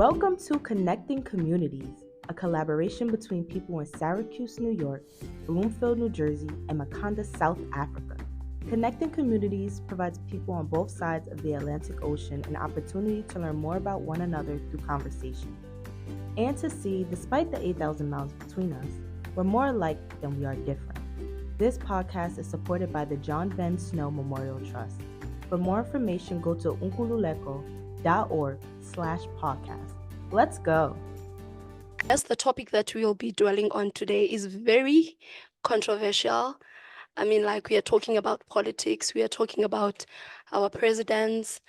Welcome to Connecting Communities, a collaboration between people in Syracuse, New York, Bloomfield, New Jersey, and Macondo, South Africa. Connecting Communities provides people on both sides of the Atlantic Ocean an opportunity to learn more about one another through conversation, and to see, despite the 8,000 miles between us, we're more alike than we are different. This podcast is supported by the John Venn Snow Memorial Trust. For more information, go to unkululeko.org/podcast. Let's go. Yes, the topic that we'll be dwelling on today is very controversial. I mean, like, we are talking about politics, we are talking about our presidents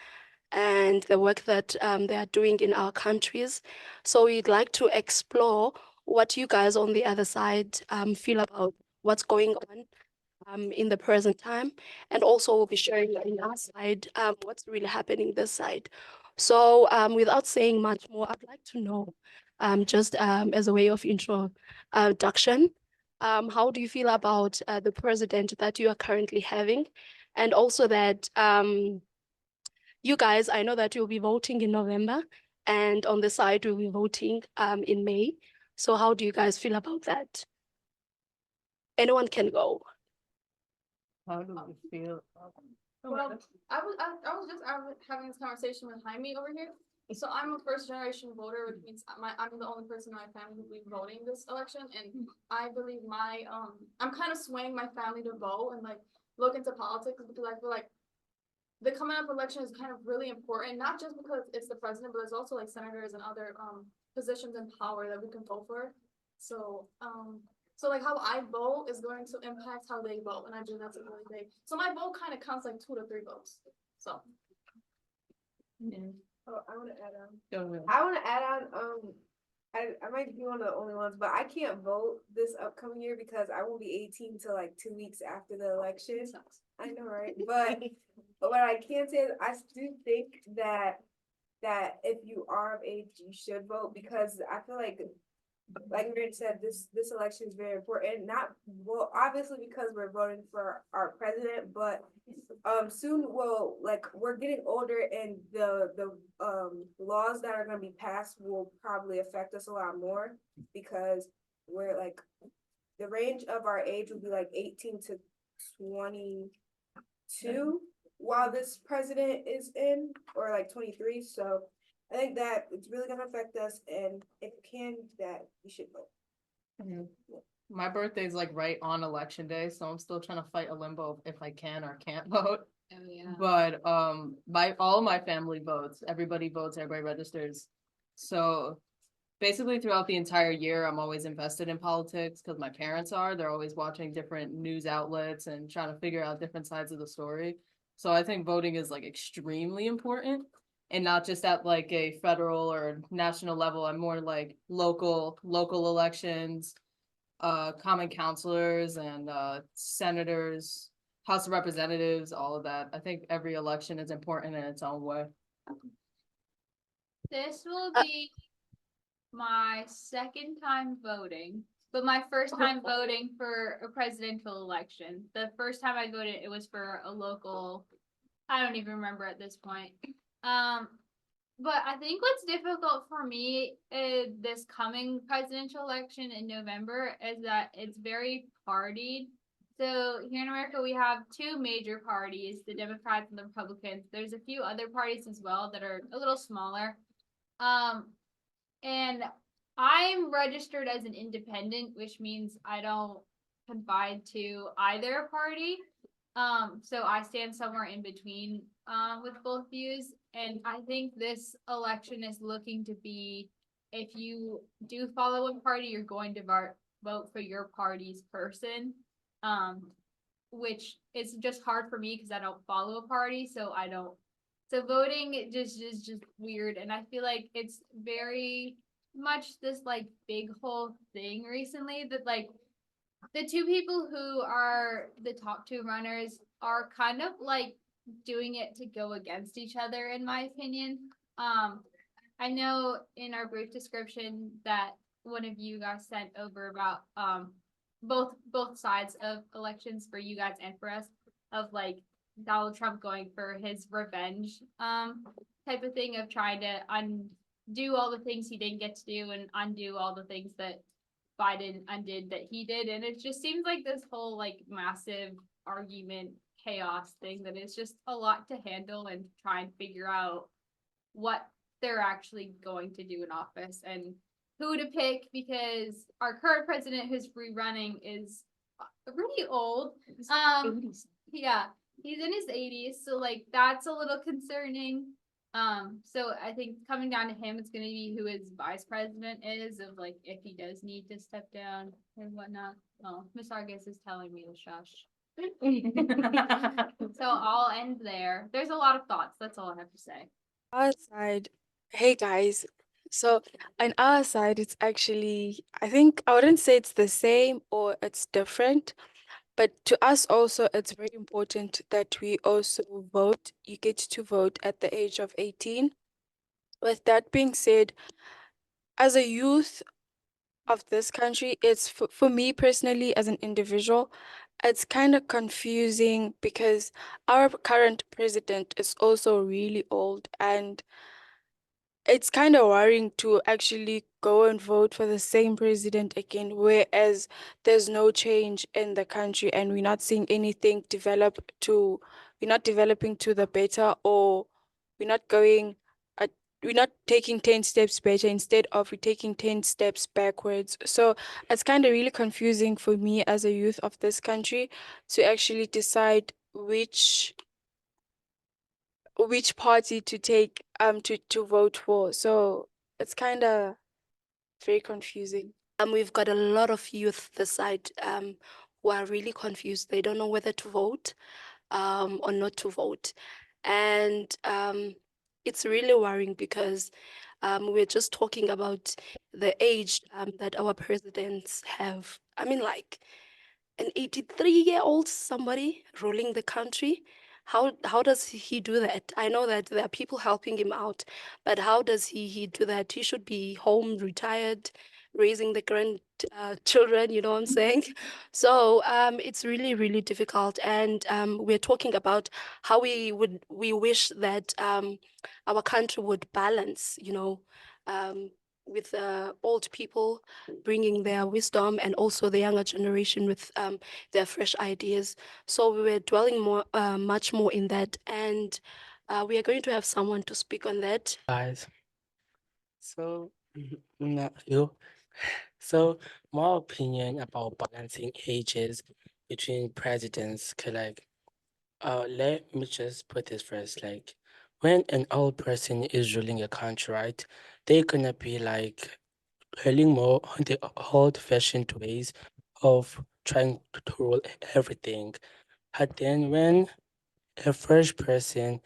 and the work that they are doing in our countries. So we'd like to explore what you guys on the other side feel about what's going on in the present time, and also we'll be sharing on our side what's really happening this side. So without saying much more, I'd like to know, just as a way of introduction, how do you feel about the president that you are currently having? And also that you guys, I know that you'll be voting in November, and on the side we'll be voting in May. So how do you guys feel about that? Anyone can go. How do you feel? Well, I was having this conversation with Jaime over here. So I'm a first generation voter, which means I'm the only person in my family who will be voting this election, and I believe I'm kind of swaying my family to vote and like look into politics because I feel like the coming up election is kind of really important, not just because it's the president, but there's also like senators and other positions in power that we can vote for. So like how I vote is going to impact how they vote, and I believe that's a really big. So my vote kind of counts like 2 to 3 votes. So. Yeah. Oh, I want to add on. Go ahead. I want to add on. I might be one of the only ones, but I can't vote this upcoming year because I won't be 18 till like 2 weeks after the election. I know, right? But what I can say is I do think that if you are of age, you should vote because I feel like Miriam said, this election is very important. Not well, obviously because we're voting for our president, but soon we're getting older and the laws that are going to be passed will probably affect us a lot more because we're like the range of our age will be like 18 to 22 while this president is in, or like 23. So I think that it's really going to affect us, and if you can, that you should vote. Mhm. My birthday's like right on election day, so I'm still trying to fight a limbo if I can or can't vote. Oh yeah. But all my family votes. Everybody votes. Everybody registers. So basically, throughout the entire year, I'm always invested in politics because my parents are. They're always watching different news outlets and trying to figure out different sides of the story. So I think voting is like extremely important. And not just at like a federal or national level. I'm more like local elections, common councilors and senators, House of Representatives, all of that. I think every election is important in its own way. This will be my second time voting, but my first time voting for a presidential election. The first time I voted, it was for a local, I don't even remember at this point. But I think what's difficult for me is this coming presidential election in November is that it's very partied. So here in America, we have 2 major parties, the Democrats and the Republicans. There's a few other parties as well that are a little smaller. And I'm registered as an independent, which means I don't confide to either party. So I stand somewhere in between with both views. And I think this election is looking to be, if you do follow one party, you're going to vote for your party's person, which is just hard for me because I don't follow a party, so voting just is just weird. And I feel like it's very much this like big whole thing recently that like the 2 people who are the top 2 runners are kind of like doing it to go against each other, in my opinion. I know in our brief description that one of you guys sent over about both sides of elections for you guys and for us, of like Donald Trump going for his revenge type of thing of trying to do all the things he didn't get to do and undo all the things that Biden undid that he did. And it just seems like this whole like massive argument chaos thing that is just a lot to handle and try and figure out what they're actually going to do in office and who to pick, because our current president who's rerunning is really old. Yeah, he's in his 80s, so like that's a little concerning. So I think coming down to him, it's gonna be who his vice president is, of like if he does need to step down and whatnot. Oh, Miss Argus is telling me to shush. So I'll end there. There's a lot of thoughts. That's all I have to say. Our side, hey guys. So on our side, it's actually, I think I wouldn't say it's the same or it's different, but to us also, it's very important that we also vote. You get to vote at the age of 18. With that being said, as a youth of this country, it's for me personally as an individual, it's kind of confusing because our current president is also really old, and it's kind of worrying to actually go and vote for the same president again, whereas there's no change in the country and we're not seeing anything we're not developing to the better, or we're not going, we're not taking 10 steps better. Instead of we're taking 10 steps backwards. So it's kind of really confusing for me as a youth of this country to actually decide which party to take to vote for. So it's kind of very confusing. We've got a lot of youth this side who are really confused. They don't know whether to vote or not to vote. And it's really worrying because we're just talking about the age that our presidents have. I mean, like an 83-year-old somebody ruling the country. How does he do that? I know that there are people helping him out, but how does he do that? He should be home, retired, raising the grand children, you know what I'm saying? So it's really, really difficult. And we're talking about how we wish that our country would balance, with old people bringing their wisdom and also the younger generation with their fresh ideas. So we were dwelling much more in that, and we are going to have someone to speak on that. Guys. So, you. So, my opinion about balancing ages between presidents, let me just put this first. Like, when an old person is ruling a country, right, they're gonna be like learning more on the old-fashioned ways of trying to rule everything. But then when a fresh person,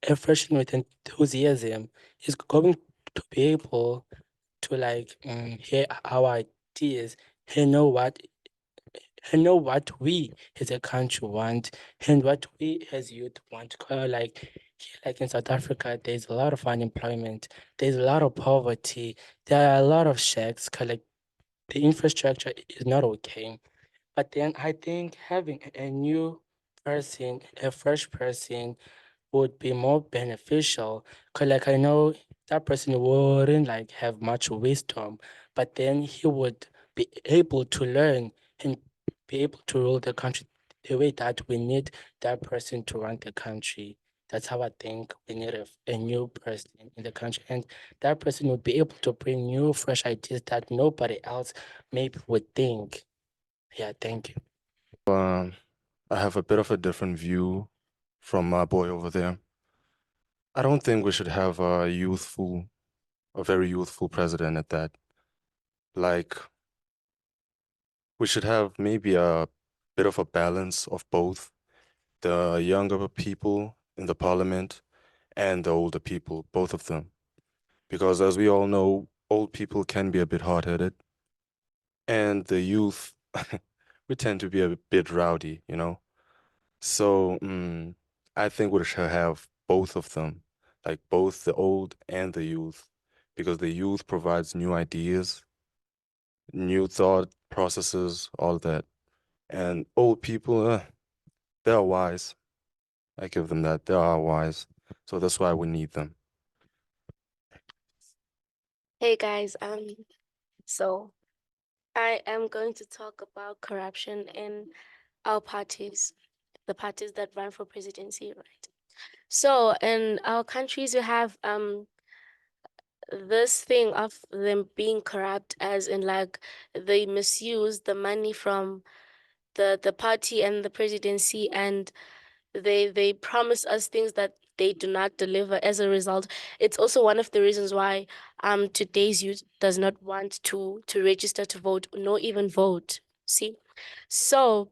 a person with enthusiasm is going to be able to hear our ideas, he know what he know what we as a country want and what we as youth want. Like in South Africa, there's a lot of unemployment, there's a lot of poverty, there are a lot of shacks. Like the infrastructure is not okay. But then I think having a new person, a fresh person, would be more beneficial. Cause like I know that person wouldn't like have much wisdom, but then he would be able to learn and be able to rule the country the way that we need that person to run the country. That's how I think we need a new person in the country. And that person would be able to bring new, fresh ideas that nobody else maybe would think. Yeah, thank you. I have a bit of a different view from my boy over there. I don't think we should have a very youthful president at that. Like, we should have maybe a bit of a balance of both the younger people in the parliament and the older people, both of them. Because as we all know, old people can be a bit hard-headed, and the youth, we tend to be a bit rowdy, you know? So, I think we should have both of them, like both the old and the youth, because the youth provides new ideas, new thought processes, all that. And old people, they're wise. I give them that. They are wise. So that's why we need them. Hey guys, so I am going to talk about corruption in our parties, the parties that run for presidency, right? So in our countries, we have this thing of them being corrupt, as in like they misuse the money from the party and the presidency, and they promise us things that they do not deliver. As a result, it's also one of the reasons why today's youth does not want to register to vote, nor even vote. See, so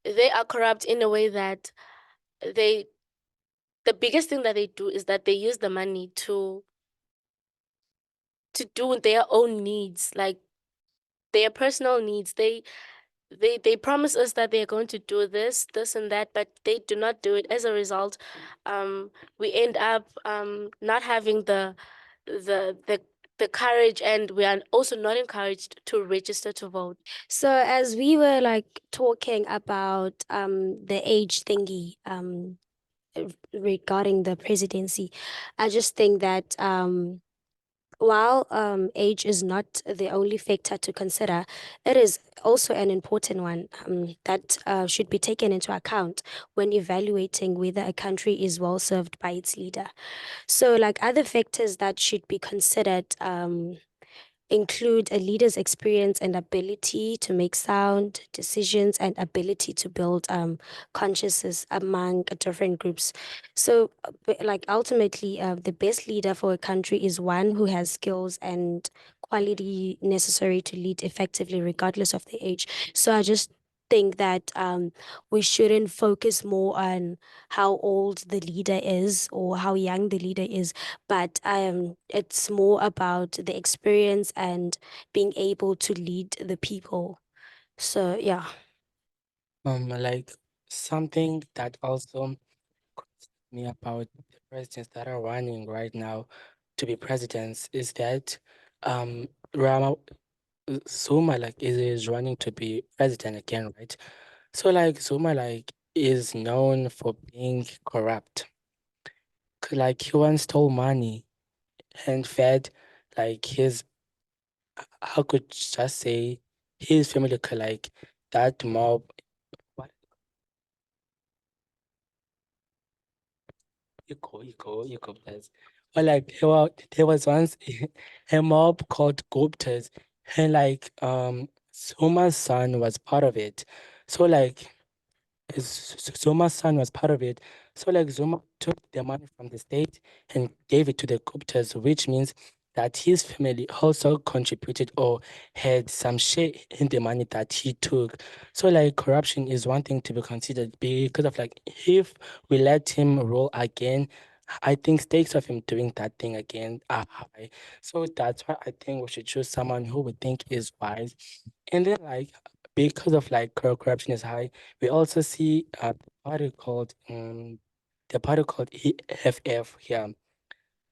they are corrupt in a way that they the biggest thing that they do is that they use the money to do their own needs, like their personal needs. They promise us that they're going to do this and that, but they do not do it. As a result, we end up not having the the courage, and we are also not encouraged to register to vote. So as we were like talking about the age thingy regarding the presidency, I just think that while age is not the only factor to consider, it is also an important one that should be taken into account when evaluating whether a country is well served by its leader. So, like other factors that should be considered include a leader's experience and ability to make sound decisions and ability to build consciousness among different groups. So, like ultimately, the best leader for a country is one who has skills and quality necessary to lead effectively, regardless of the age. So, I just think that we shouldn't focus more on how old the leader is or how young the leader is, but it's more about the experience and being able to lead the people. So yeah. Like something that also concerns me about the presidents that are running right now to be presidents is that Rama Zuma like is running to be president again, right? So like Zuma like is known for being corrupt. Like he once stole money and fed like his how could just say his family like that mob. What you go, guys. Or like there was once a mob called Guptas, and like Suma's son was part of it. So like Zuma's son was part of it. So like Zuma took the money from the state and gave it to the Guptas, which means that his family also contributed or had some share in the money that he took. So like corruption is one thing to be considered because of like if we let him roll again, I think stakes of him doing that thing again are high. So that's why I think we should choose someone who we think is wise. And then like because of like corruption is high, we also see party called the party called EFF here.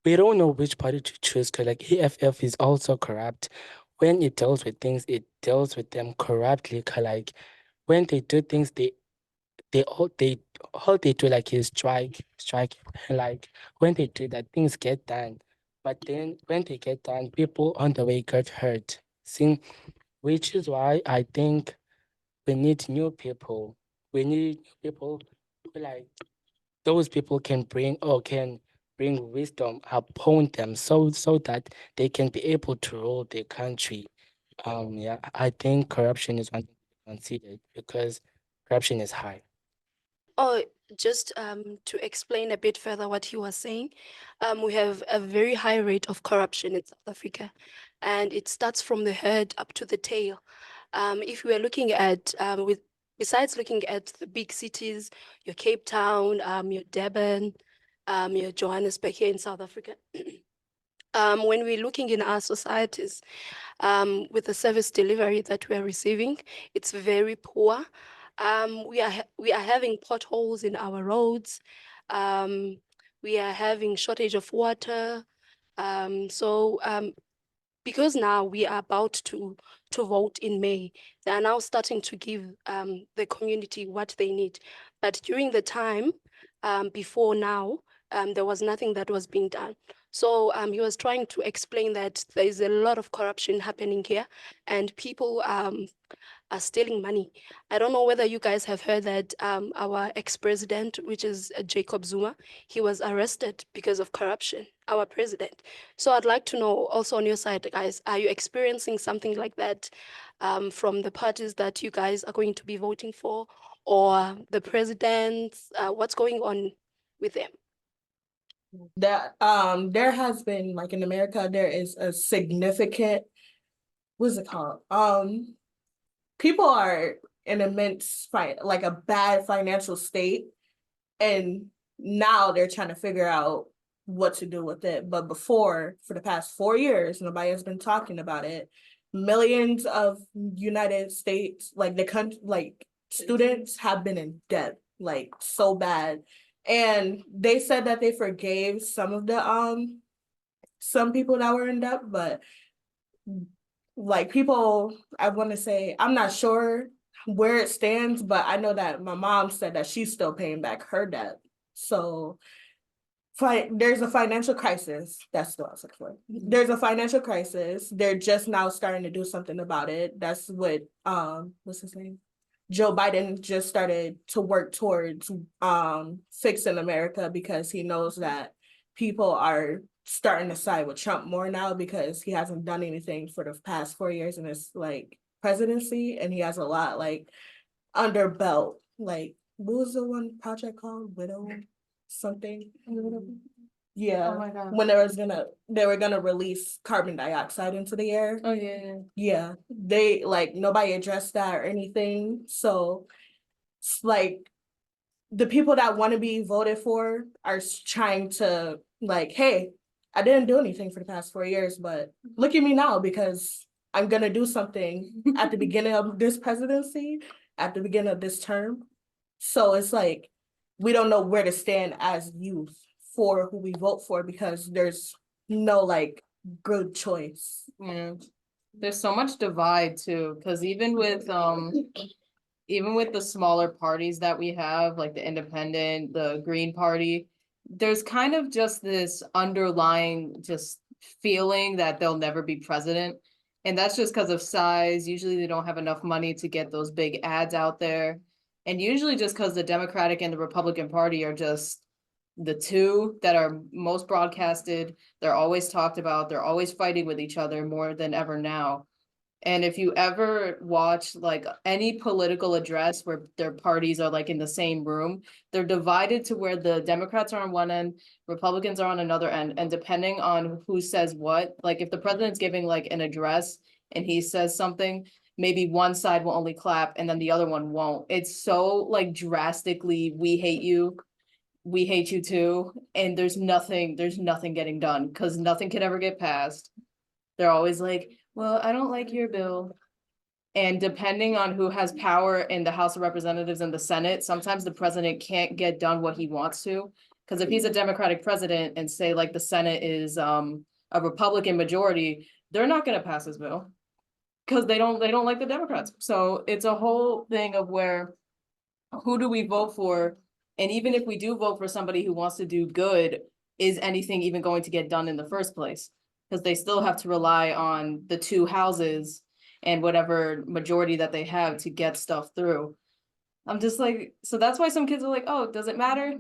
We don't know which party to choose because like EFF is also corrupt. When it deals with things, it deals with them corruptly. 'Cause, like when they do things, all they do like is strike. Like when they do that, things get done. But then when they get done, people on the way get hurt. See, which is why I think we need new people. We need people who like those people can bring or can bring wisdom upon them so that they can be able to rule the country. Yeah, I think corruption is one thing to be considered because corruption is high. Oh, just to explain a bit further what he was saying, we have a very high rate of corruption in South Africa, and it starts from the head up to the tail. If we are looking at besides looking at the big cities, your Cape Town, your Durban, your Johannesburg here in South Africa, when we're looking in our societies, with the service delivery that we are receiving, it's very poor. We are having potholes in our roads. We are having shortage of water. Because now we are about to vote in May, they are now starting to give the community what they need. But during the time before now, there was nothing that was being done. So he was trying to explain that there is a lot of corruption happening here, and people are stealing money. I don't know whether you guys have heard that our ex-president, which is Jacob Zuma, he was arrested because of corruption, our president. So I'd like to know also on your side, guys, are you experiencing something like that from the parties that you guys are going to be voting for, or the presidents? What's going on with them? That there has been, like, in America, there is a significant, what's it called? People are in immense like a bad financial state, and now they're trying to figure out what to do with it. But before, for the past 4 years, nobody has been talking about it. Millions of United States, like the country, like students have been in debt, like so bad. And they said that they forgave some of the some people that were in debt, but like people, I want to say, I'm not sure where it stands, but I know that my mom said that she's still paying back her debt. So there's a financial crisis. That's what I was looking for. There's a financial crisis. They're just now starting to do something about it. That's what what's his name? Joe Biden just started to work towards fixing America, because he knows that people are starting to side with Trump more now, because he hasn't done anything for the past 4 years in his like presidency, and he has a lot like under belt. Like, what was the one project called? Widow something? Yeah. Oh my God. When they were gonna release carbon dioxide into the air. Oh yeah. Yeah, they like nobody addressed that or anything. So it's like the people that want to be voted for are trying to like, hey, I didn't do anything for the past 4 years, but look at me now, because I'm gonna do something at the beginning of this presidency, at the beginning of this term. So it's like we don't know where to stand as youth for who we vote for, because there's no like good choice. Yeah. There's so much divide too, because even with the smaller parties that we have, like the Independent, the Green Party, there's kind of just this underlying just feeling that they'll never be president. And that's just because of size. Usually they don't have enough money to get those big ads out there. And usually just because the Democratic and the Republican Party are just the two that are most broadcasted. They're always talked about. They're always fighting with each other more than ever now. And if you ever watch like any political address where their parties are like in the same room, they're divided to where the Democrats are on one end, Republicans are on another end. And depending on who says what, like if the president's giving like an address and he says something, maybe one side will only clap and then the other one won't. It's so like drastically, we hate you too, and there's nothing getting done because nothing can ever get passed. They're always like, well, I don't like your bill. And depending on who has power in the House of Representatives and the Senate, sometimes the president can't get done what he wants to. Because if he's a Democratic president and say like the Senate is a Republican majority, they're not gonna pass his bill. Because they don't like the Democrats. So it's a whole thing of where, who do we vote for? And even if we do vote for somebody who wants to do good, is anything even going to get done in the first place? Because they still have to rely on the two houses and whatever majority that they have to get stuff through. I'm just like, so that's why some kids are like, oh, does it matter?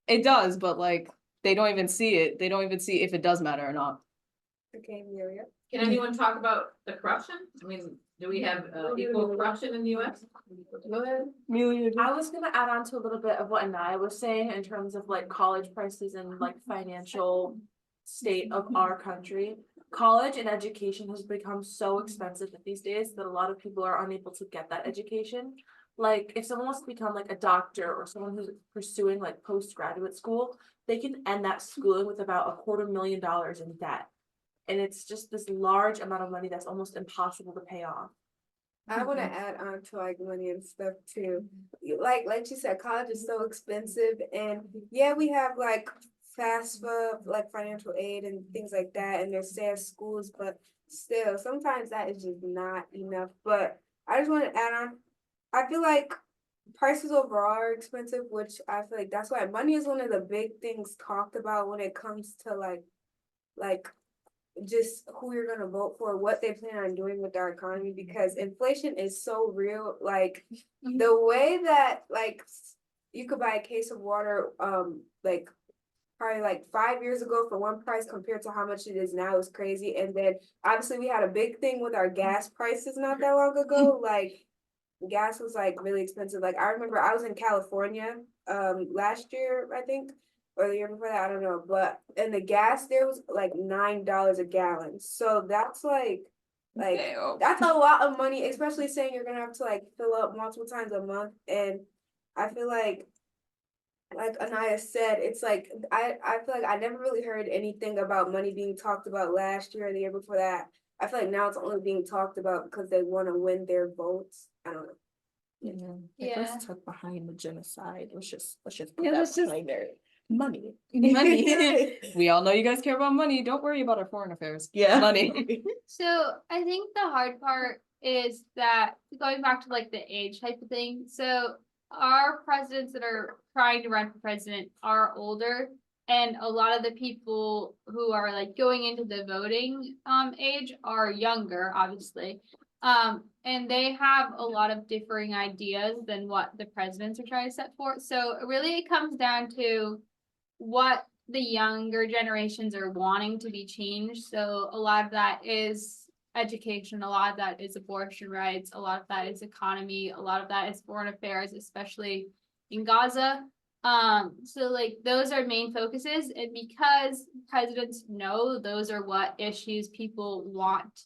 It does, but like, they don't even see it. They don't even see if it does matter or not. Okay, Amelia. Can anyone talk about the corruption? I mean, do we have equal corruption in the US? Go ahead, Amelia. I was gonna add on to a little bit of what Anaya was saying in terms of like college prices and like financial state of our country. College and education has become so expensive these days that a lot of people are unable to get that education. Like if someone wants to become like a doctor or someone who's pursuing like postgraduate school, they can end that schooling with about $250,000 in debt. And it's just this large amount of money that's almost impossible to pay off. I want to add on to like money and stuff too. Like you said, college is so expensive, and yeah, we have like FAFSA, like financial aid and things like that, and there's SAFE schools, but still, sometimes that is just not enough. But I just want to add on. I feel like prices overall are expensive, which I feel like that's why money is one of the big things talked about when it comes to like just who you're gonna vote for, what they plan on doing with our economy, because inflation is so real. Like the way that like you could buy a case of water, like probably like 5 years ago for one price compared to how much it is now is crazy. And then obviously we had a big thing with our gas prices not that long ago. Like gas was like really expensive. Like I remember I was in California last year, I think, or the year before that, I don't know. But and the gas there was like $9 a gallon. So that's like that's a lot of money, especially saying you're gonna have to like fill up multiple times a month. And I feel like Anaya said, it's like I feel like I never really heard anything about money being talked about last year or the year before that. I feel like now it's only being talked about because they want to win their votes. I don't know. Yeah. Let's talk behind the genocide. Let's just put Yeah, that let's just- behind there. Money. Money. We all know you guys care about money. Don't worry about our foreign affairs. Yeah. Money. So I think the hard part is that going back to like the age type of thing. So our presidents that are trying to run for president are older, and a lot of the people who are like going into the voting age are younger, obviously. And they have a lot of differing ideas than what the presidents are trying to set forth. So really it comes down to what the younger generations are wanting to be changed. So a lot of that is education, a lot of that is abortion rights, a lot of that is economy, a lot of that is foreign affairs, especially in Gaza. So like those are main focuses, and because presidents know those are what issues people want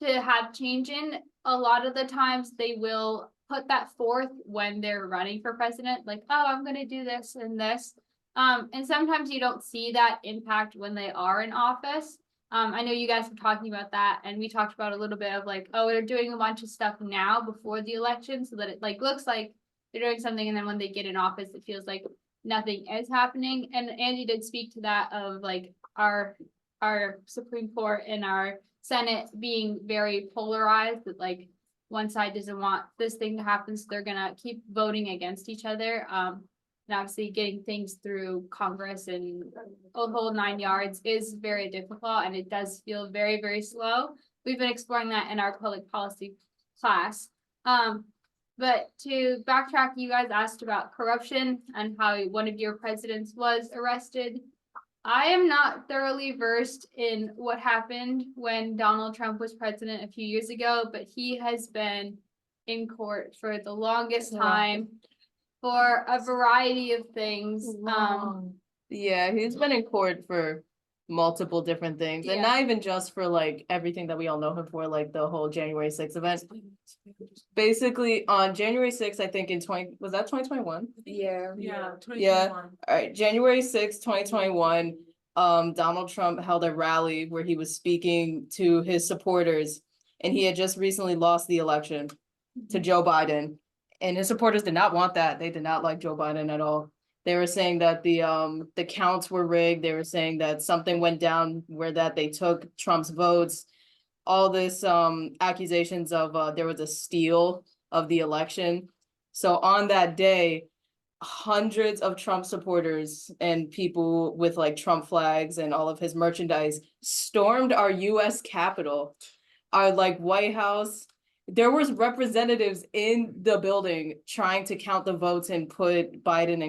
to have change in, a lot of the times they will put that forth when they're running for president, like, oh, I'm gonna do this and this. And sometimes you don't see that impact when they are in office. I know you guys were talking about that, and we talked about a little bit of like, oh, they're doing a bunch of stuff now before the election so that it like looks like they're doing something, and then when they get in office, it feels like nothing is happening. And Angie did speak to that of like our Supreme Court and our Senate being very polarized, that like one side doesn't want this thing to happen, so they're gonna keep voting against each other. And obviously getting things through Congress and a whole 9 yards is very difficult, and it does feel very, very slow. We've been exploring that in our public policy class. But to backtrack, you guys asked about corruption and how one of your presidents was arrested. I am not thoroughly versed in what happened when Donald Trump was president a few years ago, but he has been in court for the longest time for a variety of things. Yeah, he's been in court for multiple different things, and Yeah. not even just for like everything that we all know him for, like the whole January 6th event. Basically, on January 6th, I think was that 2021? Yeah. Yeah. All right, January 6th, 2021, Donald Trump held a rally where he was speaking to his supporters, and he had just recently lost the election to Joe Biden. And his supporters did not want that. They did not like Joe Biden at all. They were saying that the counts were rigged. They were saying that something went down where that they took Trump's votes. All this accusations of there was a steal of the election. So on that day, hundreds of Trump supporters and people with like Trump flags and all of his merchandise stormed our US Capitol, our like White House. There was representatives in the building trying to count the votes and put Biden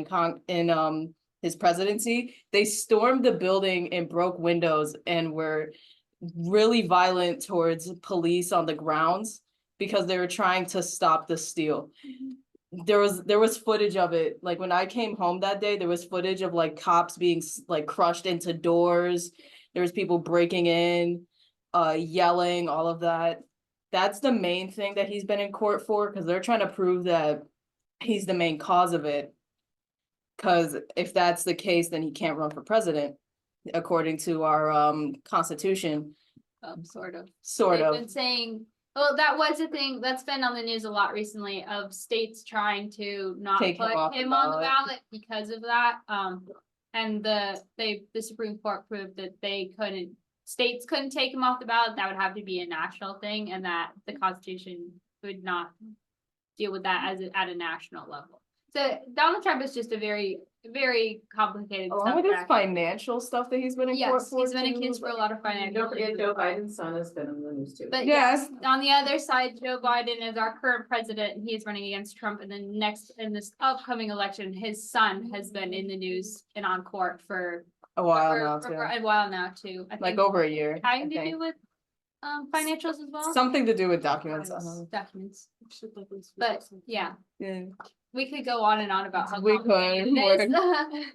in his presidency. They stormed the building and broke windows and were really violent towards police on the grounds because they were trying to stop the steal. There was footage of it. Like when I came home that day, there was footage of like cops being like crushed into doors. There was people breaking in, yelling, all of that. That's the main thing that he's been in court for, because they're trying to prove that he's the main cause of it. Because if that's the case, then he can't run for president, according to our constitution. Sort of. Sort They've of. been saying, well, that was a thing that's been on the news a lot recently of states trying to not Take him put off the him on the ballot. ballot because of that. And the Supreme Court proved that states couldn't take him off the ballot. That would have to be a national thing, and that the Constitution would not deal with that at a national level. So Donald Trump is just a very, very complicated. Along with his subject. financial stuff that he's been in court Yes, for. he's been too. accused for a lot of financial. Don't forget Joe Biden's son has been in the news too. But Yes. yes, on the other side, Joe Biden is our current president. He is running against Trump, and then next in this upcoming election, his son has been in the news and on court for A while for- now for too. a while now too. I Like think over a year. I having to think. do with financials as well. Something to do with documents. Documents. But yeah, Yeah. we could go on and on about how We could, complicated it is.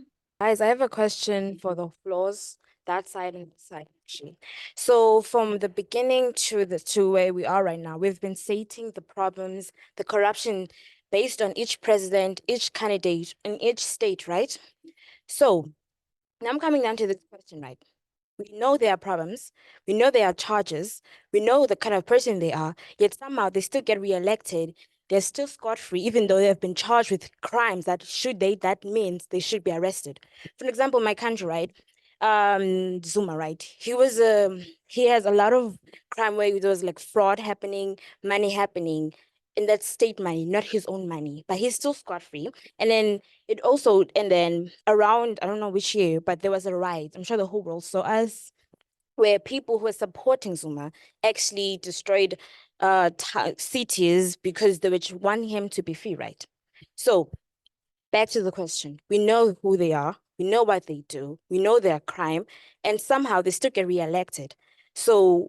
Guys, I have a question for the flaws, that side and this side actually. So from the beginning to where we are right now, we've been stating the problems, the corruption based on each president, each candidate in each state, right? So now I'm coming down to this question, right? We know there are problems, we know there are charges, we know the kind of person they are, yet somehow they still get reelected. They're still scot-free, even though they have been charged with crimes that that means they should be arrested. For example, my country, right? Zuma, right? He has a lot of crime where there was like fraud happening, money happening, and that's state money, not his own money, but he's still scot-free. And then around, I don't know which year, but there was a riot. I'm sure the whole world saw us, where people who were supporting Zuma actually destroyed cities because they would want him to be free, right? So back to the question. We know who they are. We know what they do. We know their crime, and somehow they still get reelected. So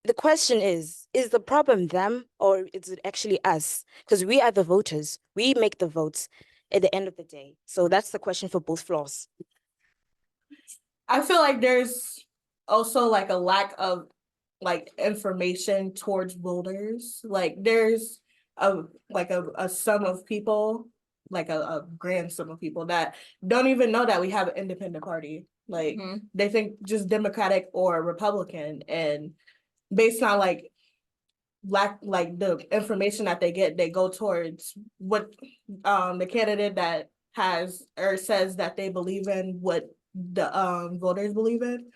the question is the problem them or is it actually us? Because we are the voters. We make the votes at the end of the day. So that's the question for both floors. I feel like there's also like a lack of like information towards voters. Like there's a sum of people, like a grand sum of people that don't even know that we have an independent party. Like they think just Democratic or Republican, and based on like the information that they get, they go towards what the candidate that has or says that they believe in, what the voters believe in.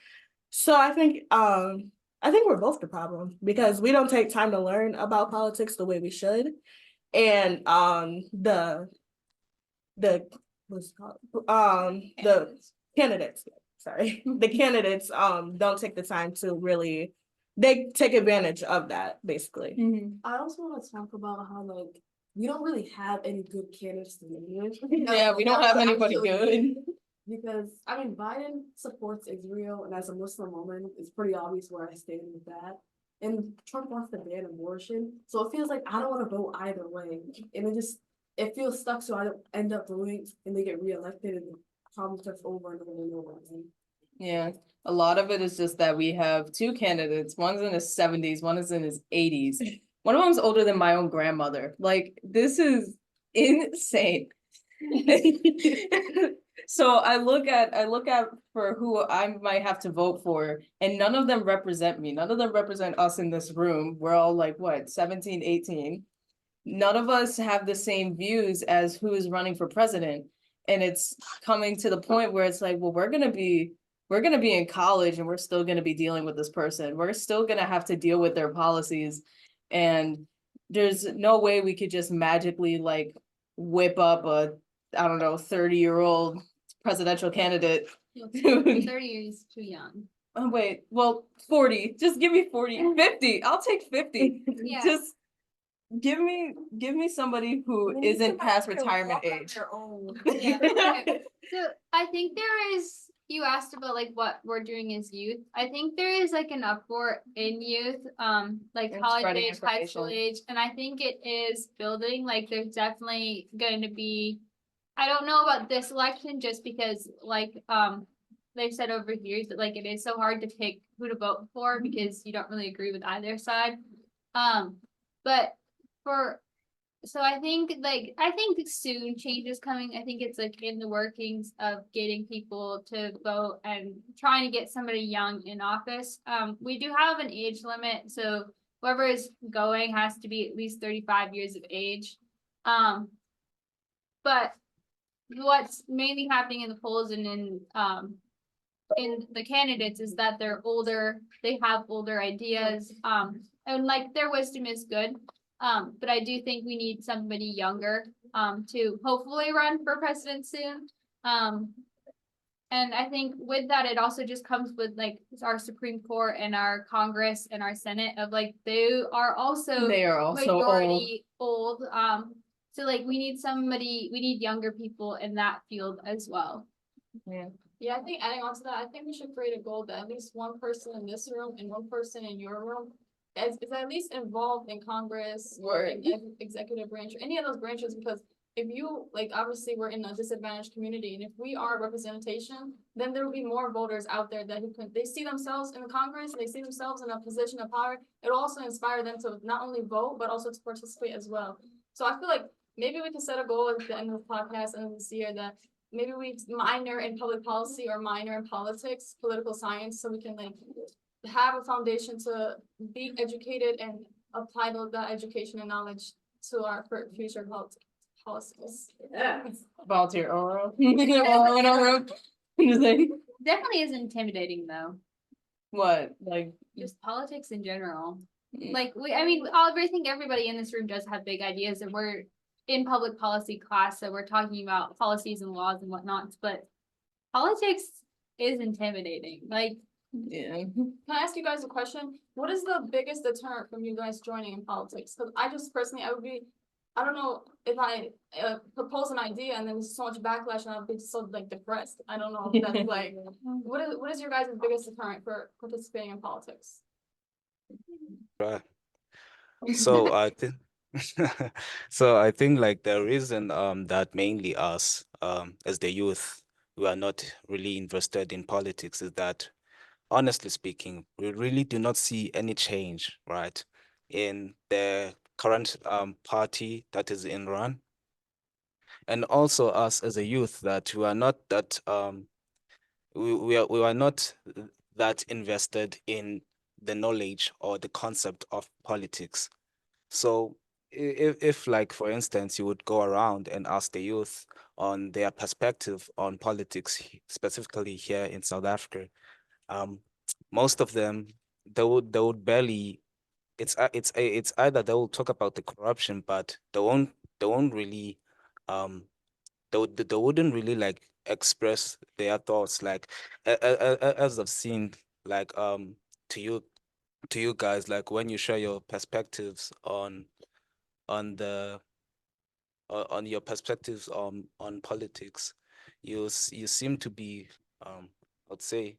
So I think we're both the problem because we don't take time to learn about politics the way we should. And the what's it called? The candidates, sorry. The candidates don't take the time to really, they take advantage of that basically. I also want to talk about how like we don't really have any good candidates to begin with. Yeah, we don't have anybody good. Because I mean Biden supports Israel, and as a Muslim woman, it's pretty obvious where I stand with that. And Trump wants to ban abortion. So it feels like I don't want to vote either way. And it feels stuck, so I don't end up voting and they get reelected and the problem starts over and over and over again. Yeah, a lot of it is just that we have two candidates. One's in his 70s, one is in his 80s. One of them's older than my own grandmother. Like, this is insane. So I look at for who I might have to vote for, and none of them represent me. None of them represent us in this room. We're all like, what, 17, 18? None of us have the same views as who is running for president. And it's coming to the point where it's like, well, we're gonna be in college and we're still gonna be dealing with this person. We're still gonna have to deal with their policies. And there's no way we could just magically like whip up a, I don't know, 30-year-old presidential candidate. 30 is too young. Oh, wait, well, 40, just give me 40, 50, I'll take 50. Yeah. Just give me somebody who isn't past retirement age. Yeah. Okay. So I think you asked about like what we're doing as youth. I think there is like an uproar in youth, like And college spreading age, high school information. age, and I think it is building. Like there's definitely going to be, I don't know about this election just because like they've said over here that like it is so hard to pick who to vote for because you don't really agree with either side. But so I think soon change is coming. I think it's like in the workings of getting people to vote and trying to get somebody young in office. We do have an age limit, so whoever is going has to be at least 35 years of age. But what's mainly happening in the polls and in the candidates is that they're older, they have older ideas, and like their wisdom is good. But I do think we need somebody younger, to hopefully run for president soon. And I think with that, it also just comes with like our Supreme Court and our Congress and our Senate of like, they are also majority old. So like we need younger people in that field as well. Yeah, I think adding on to that, I think we should create a goal that at least one person in this room and one person in your room is at least involved in Congress or in executive branch, or any of those branches, because if you, like, obviously we're in a disadvantaged community, and if we are representation, then there will be more voters out there that they see themselves in the Congress, they see themselves in a position of power. It'll also inspire them to not only vote, but also to participate as well. So I feel like maybe we can set a goal at the end of the podcast and this year that maybe we minor in public policy or minor in politics, political science, so we can like have a foundation to be educated and apply that education and knowledge to our future policies. Yeah. Volunteer oral. Definitely is intimidating though. What, like? Just politics in general. Mm. Like I think everybody in this room does have big ideas, and we're in public policy class, so we're talking about policies and laws and whatnot, but politics is intimidating. Like, yeah. Can I ask you guys a question? What is the biggest deterrent from you guys joining in politics? Because I just personally, I don't know if I propose an idea and then there's so much backlash and I'll be so like depressed. I don't know if that's like, what is your guys' biggest deterrent for participating in politics? Right. So I think so I think like the reason that mainly us as the youth we are not really invested in politics is that honestly speaking, we really do not see any change, right, in the current party that is in run. And also us as a youth that we are not that we are not that invested in the knowledge or the concept of politics. So if like, for instance, you would go around and ask the youth on their perspective on politics, specifically here in South Africa, most of them, they would barely, it's either they will talk about the corruption, but they won't really, they wouldn't really like express their thoughts, like as I've seen, like to you guys, like when you share your perspectives on your perspectives on politics, you seem to be I'd say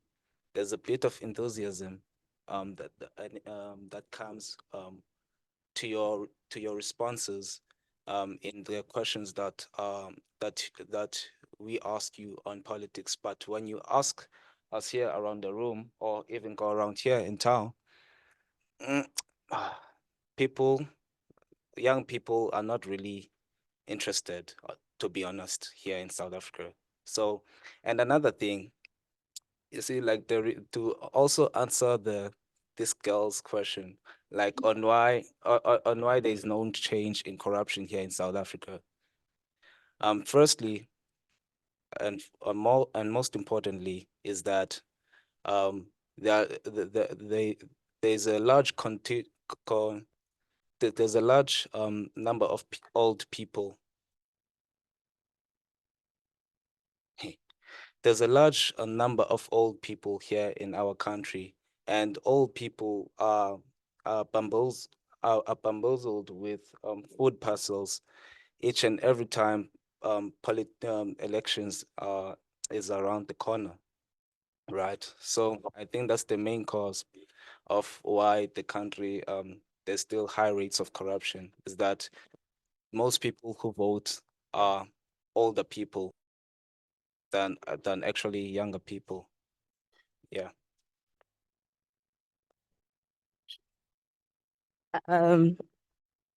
there's a bit of enthusiasm that comes to your responses in the questions that we ask you on politics. But when you ask us here around the room or even go around here in town, young people are not really interested, to be honest, here in South Africa. So, and another thing, you see, like to also answer this girl's question, like on why there is no change in corruption here in South Africa. Firstly, and most importantly, is that there's a large there's a large number of old people. There's a large number of old people here in our country, and old people are bamboozled with food parcels each and every time elections is around the corner, right? So I think that's the main cause of why the country there's still high rates of corruption, is that most people who vote are older people than actually younger people. Yeah. I'd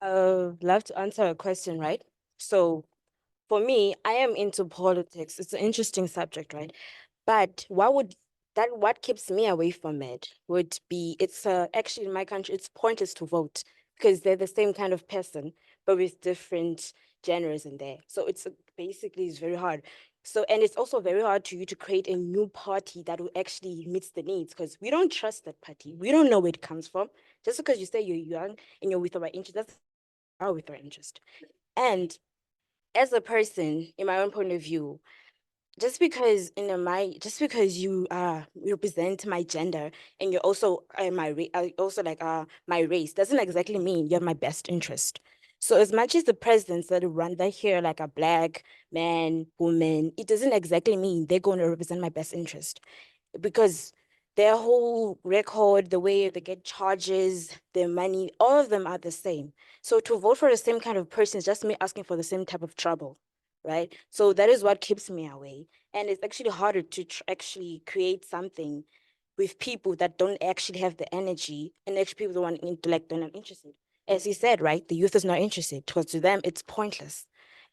love to answer a question, right? So for me, I am into politics. It's an interesting subject, right? But what keeps me away from it would be, actually in my country, it's pointless to vote because they're the same kind of person, but with different genres in there. So basically it's very hard. So, and it's also very hard to you to create a new party that will actually meet the needs, because we don't trust that party. We don't know where it comes from. Just because you say you're young and you're with the right interest, with their interest. And as a person, in my own point of view, just because just because you represent my gender and you're also also like my race doesn't exactly mean you have my best interest. So as much as the presidents that run that here like a black man, woman, it doesn't exactly mean they're going to represent my best interest, because their whole record, the way they get charges, their money, all of them are the same. So to vote for the same kind of person is just me asking for the same type of trouble, right? So that is what keeps me away. And it's actually harder to actually create something with people that don't actually have the energy, and actually people don't want intellect, they're not interested. As he said, right, the youth is not interested because to them it's pointless.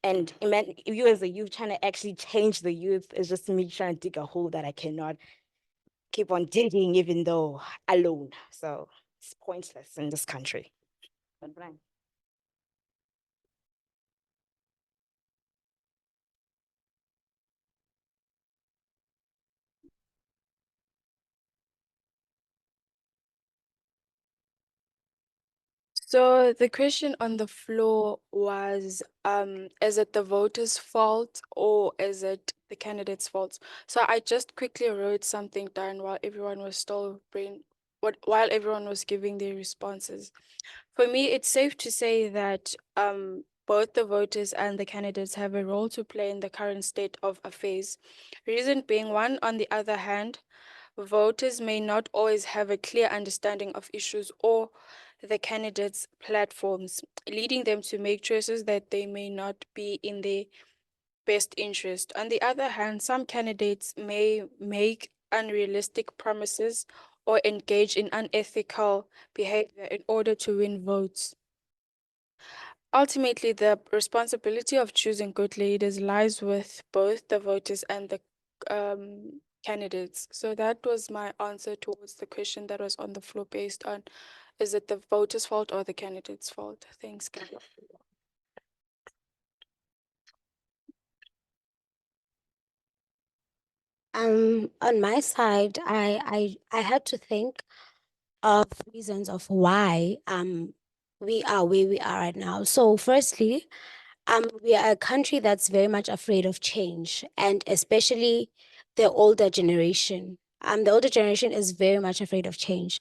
And if you as a youth trying to actually change the youth is just me trying to dig a hole that I cannot keep on digging, even though alone. So it's pointless in this country. But Brian. So the question on the floor was, is it the voters' fault or is it the candidate's fault? So I just quickly wrote something down while everyone was while everyone was giving their responses. For me, it's safe to say that both the voters and the candidates have a role to play in the current state of affairs. Reason being, one, on the other hand, voters may not always have a clear understanding of issues or the candidates' platforms, leading them to make choices that they may not be in their best interest. On the other hand, some candidates may make unrealistic promises or engage in unethical behavior in order to win votes. Ultimately, the responsibility of choosing good leaders lies with both the voters and the candidates. So that was my answer towards the question that was on the floor based on, is it the voters' fault or the candidate's fault? Thanks, Gabby. On my side, I had to think of reasons of why we are where we are right now. So firstly, we are a country that's very much afraid of change, and especially the older generation. The older generation is very much afraid of change,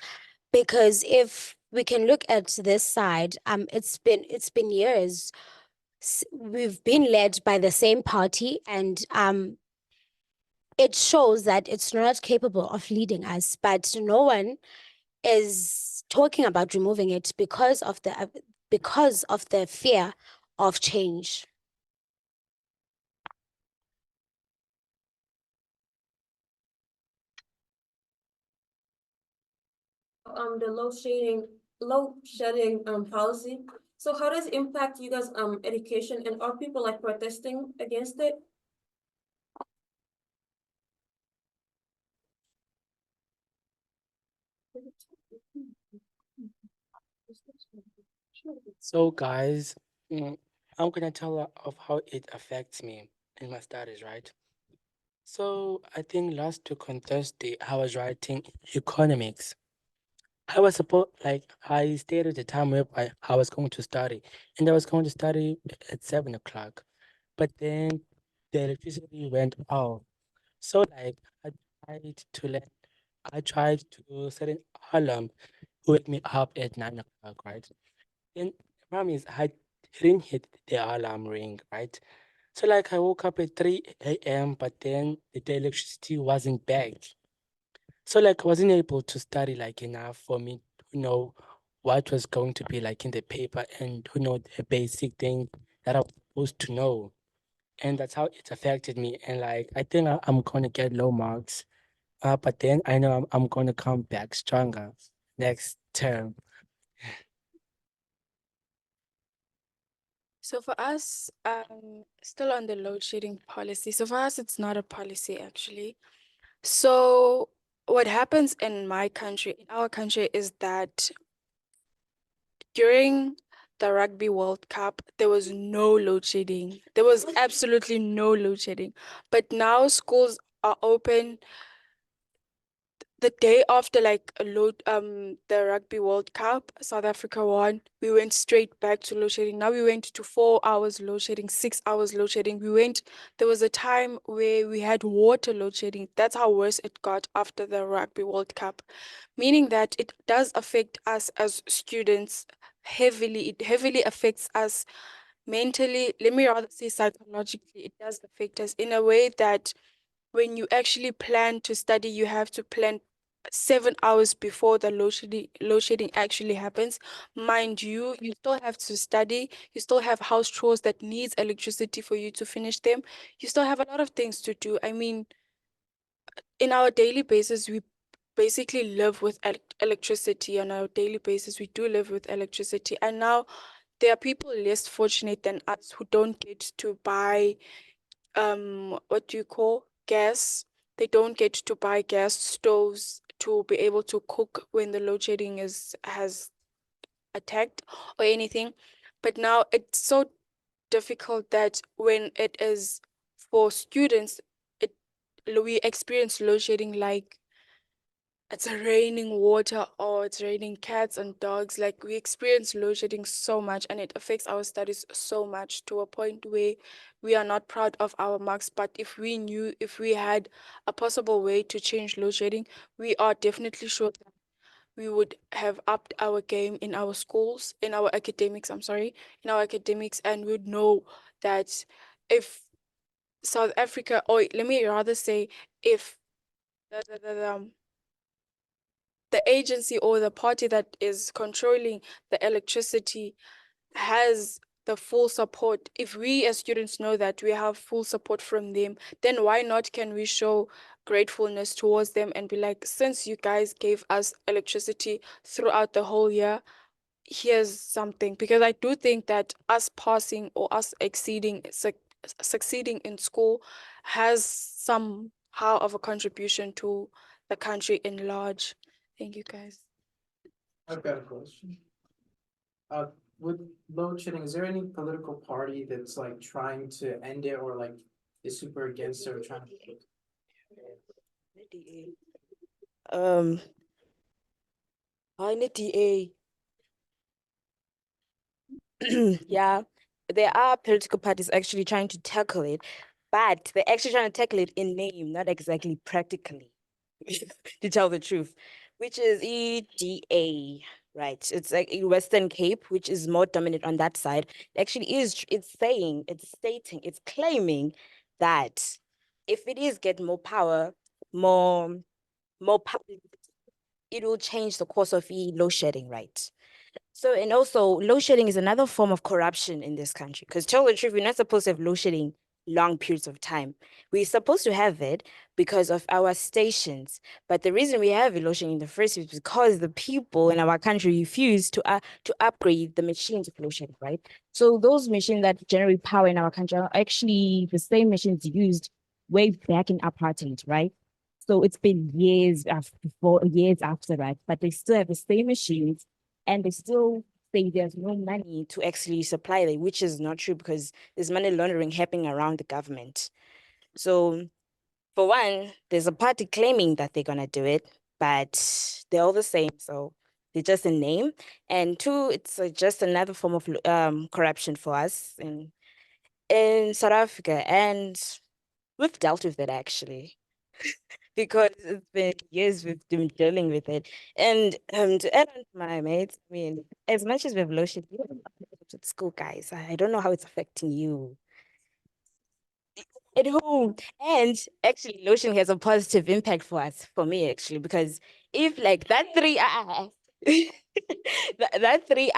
because if we can look at this side, it's been years. We've been led by the same party, and it shows that it's not capable of leading us, but no one is talking about removing it because of the fear of change. The load shedding policy. So how does it impact you guys education, and are people like protesting against it? So guys, I'm gonna tell of how it affects me in my studies, right? So I think last week on Thursday, I was writing economics. I stated the time where I was going to study, and I was going to study at 7 o'clock. But then the electricity went off. So I tried to let I tried to set an alarm to wake me up at 9 o'clock, right? Then the problem is I didn't hit the alarm ring, right? So I woke up at 3 a.m., but then the electricity wasn't back. So I wasn't able to study enough for me to know what was going to be in the paper and to know the basic thing that I was supposed to know. And that's how it affected me. And I think I'm gonna get low marks. But then I know I'm gonna come back stronger next term. So for us, still on the load shedding policy. So for us, it's not a policy actually. So what happens in our country, is that during the Rugby World Cup, there was no load shedding. There was absolutely no load shedding. But now schools are open. the day after like the Rugby World Cup, South Africa won, we went straight back to load shedding. Now we went to 4 hours load shedding, 6 hours load shedding. There was a time where we had water load shedding. That's how worse it got after the Rugby World Cup, meaning that it does affect us as students heavily. It heavily affects us mentally, let me rather say psychologically. It does affect us in a way that when you actually plan to study, you have to plan 7 hours before the load shedding actually happens. Mind you, you still have to study, you still have house chores that needs electricity for you to finish them. You still have a lot of things to do. I mean, in our daily basis, we basically live with electricity. On our daily basis, we do live with electricity. And now there are people less fortunate than us who don't get to buy what do you call gas. They don't get to buy gas stoves to be able to cook when the load shedding has attacked or anything. But now it's so difficult that when it is for students, we experience load shedding like it's raining water or it's raining cats and dogs. Like we experience load shedding so much and it affects our studies so much to a point where we are not proud of our marks. But if we had a possible way to change load shedding, we are definitely sure that we would have upped our game in our schools, in our academics, and would know that if South Africa, or let me rather say, if the agency or the party that is controlling the electricity has the full support, if we as students know that we have full support from them, then why not can we show gratefulness towards them and be like, since you guys gave us electricity throughout the whole year, here's something. Because I do think that us passing or us succeeding in school has somehow of a contribution to the country in large. Thank you, guys. I've got a question. With load shedding, is there any political party that's like trying to end it or like is super against it or trying to? NDA. Yeah, there are political parties actually trying to tackle it, but they're actually trying to tackle it in name, not exactly practically, to tell the truth, which is EDA, right? It's like in Western Cape, which is more dominant on that side. Actually, it's stating, it's claiming that if it is get more power, more power, it will change the course of load shedding, right? So, and also load shedding is another form of corruption in this country. Because tell the truth, we're not supposed to have load shedding long periods of time. We're supposed to have it because of our stations. But the reason we have load shedding in the first place is because the people in our country refuse to upgrade the machines of load shedding, right? So those machines that generate power in our country are actually the same machines used way back in apartheid, right? So it's been years after that, but they still have the same machines and they still say there's no money to actually supply them, which is not true because there's money laundering happening around the government. So for one, there's a party claiming that they're gonna do it, but they're all the same. So they're just a name. And two, it's just another form of corruption for us in South Africa. And we've dealt with it actually. Because it's been years we've been dealing with it. And to add on to my mates, I mean, as much as we've load shedding, we don't have to go to school, guys. I don't know how it's affecting you at home. And actually, load shedding has a positive impact for me, actually, because if like that 3 hours, that 3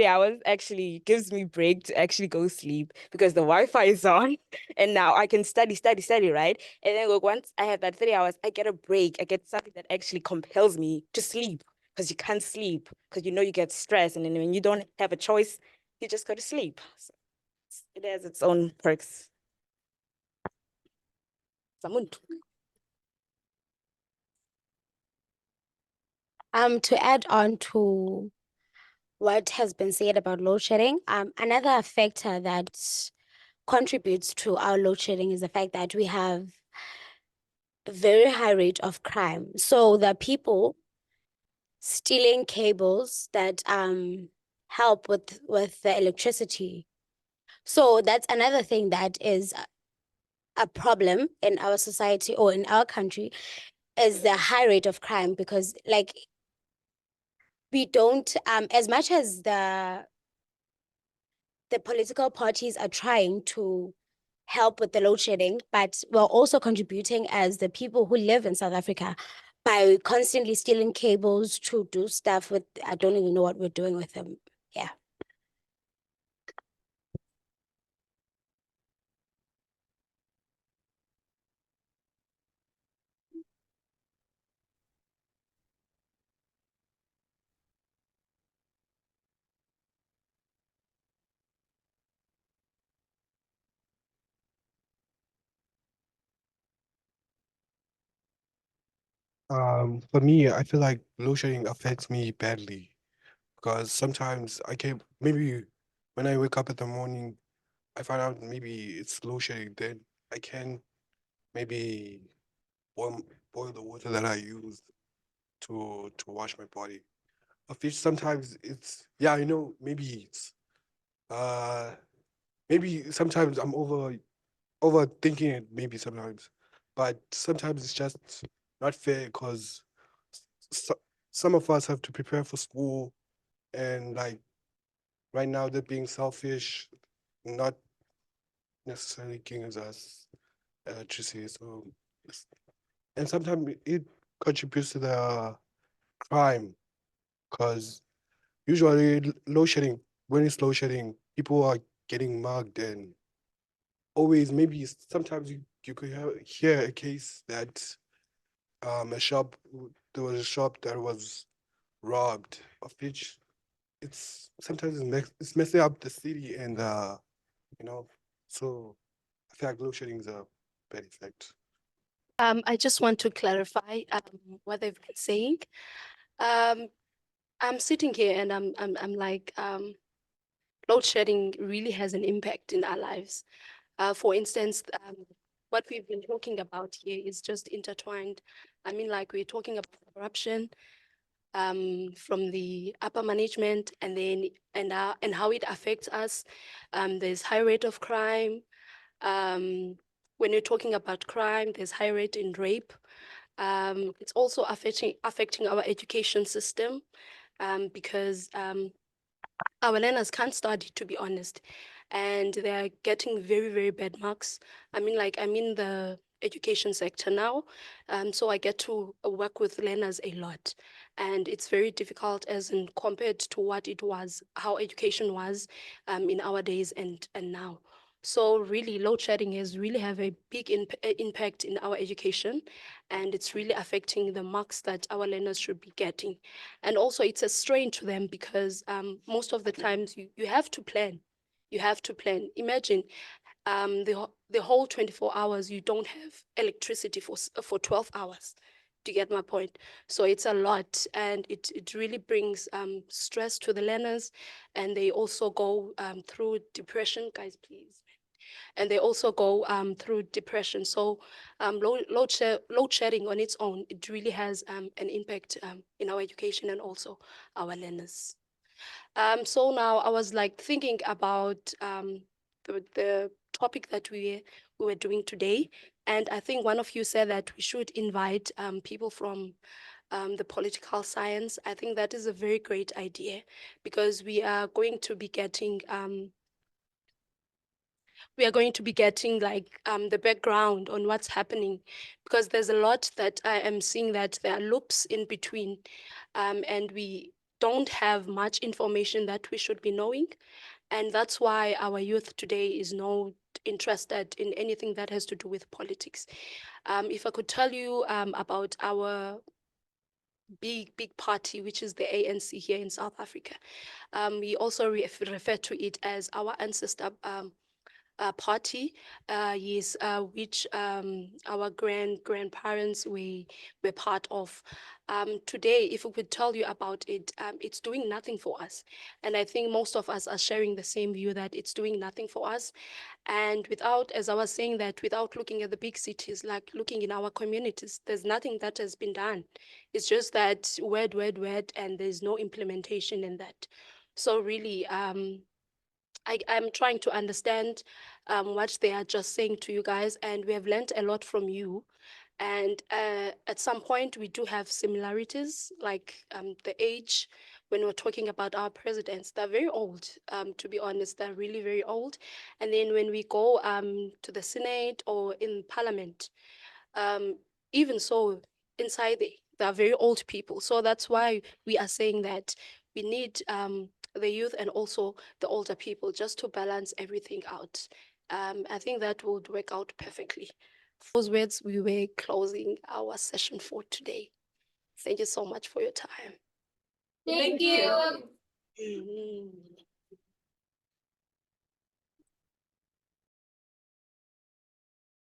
hours actually gives me break to actually go sleep because the Wi-Fi is on and now I can study, right? And then once I have that 3 hours, I get a break. I get something that actually compels me to sleep because you can't sleep because you get stressed. And then when you don't have a choice, you just go to sleep. So it has its own perks. To add on to what has been said about load shedding, another factor that contributes to our load shedding is the fact that we have very high rate of crime. So the people stealing cables that help with the electricity. So that's another thing that is a problem in our society or in our country, is the high rate of crime, because like we don't as much as the political parties are trying to help with the load shedding, but we're also contributing as the people who live in South Africa by constantly stealing cables to do stuff with, I don't even know what we're doing with them. Yeah. For me, I feel like load shedding affects me badly because sometimes I can't, maybe when I wake up in the morning, I find out maybe it's load shedding, then I can maybe boil, boil the water that I use to wash my body. Of which sometimes it's, yeah, I know, uh, maybe sometimes I'm overthinking it, maybe sometimes, but sometimes it's just not fair because so, some of us have to prepare for school, and like right now they're being selfish, not necessarily giving us electricity. So, and sometimes it contributes to the crime because usually load shedding, when it's load shedding, people are getting mugged, and always maybe sometimes you could hear a case that a shop, there was a shop that was robbed, of which it's sometimes it's messing up the city, and you know, so I feel like load shedding is a bad effect. I just want to clarify what they've been saying. I'm sitting here and I'm like, load shedding really has an impact in our lives. For instance, what we've been talking about here is just intertwined. I mean, like we're talking about corruption from the upper management, and then and how it affects us. There's high rate of crime. When you're talking about crime, there's high rate in rape. It's also affecting our education system because our learners can't study, to be honest, and they are getting very, very bad marks. I mean, like I'm in the education sector now, so I get to work with learners a lot, and it's very difficult as in compared to what it was, how education was in our days and now. So really, load shedding has really have a big impact in our education, and it's really affecting the marks that our learners should be getting. And also it's a strain to them because most of the times you have to plan. You have to plan. Imagine the whole 24 hours you don't have electricity for 12 hours. Do you get my point? So it's a lot, and it really brings stress to the learners, and they also go through depression. Guys, please. And they also go through depression. So load shedding on its own, it really has an impact in our education and also our learners. So now I was like thinking about the topic that we were doing today. And I think one of you said that we should invite people from the political science. I think that is a very great idea because we are going to be getting like the background on what's happening, because there's a lot that I am seeing that there are loops in between, and we don't have much information that we should be knowing. And that's why our youth today is not interested in anything that has to do with politics. If I could tell you about our big party, which is the ANC here in South Africa, we also refer to it as our ancestor party, yes, which our grandparents were part of. Today, if we could tell you about it, it's doing nothing for us. And I think most of us are sharing the same view that it's doing nothing for us. And without, as I was saying, that without looking at the big cities, like looking in our communities, there's nothing that has been done. It's just that word, and there's no implementation in that. So really, I'm trying to understand what they are just saying to you guys, and we have learned a lot from you. And at some point, we do have similarities, like the age. When we're talking about our presidents, they're very old. To be honest, they're really very old. And then when we go to the Senate or in Parliament, even so, inside they are very old people. So that's why we are saying that we need the youth and also the older people just to balance everything out. I think that would work out perfectly. Those words, we were closing our session for today. Thank you so much for your time. Thank you. Mhm.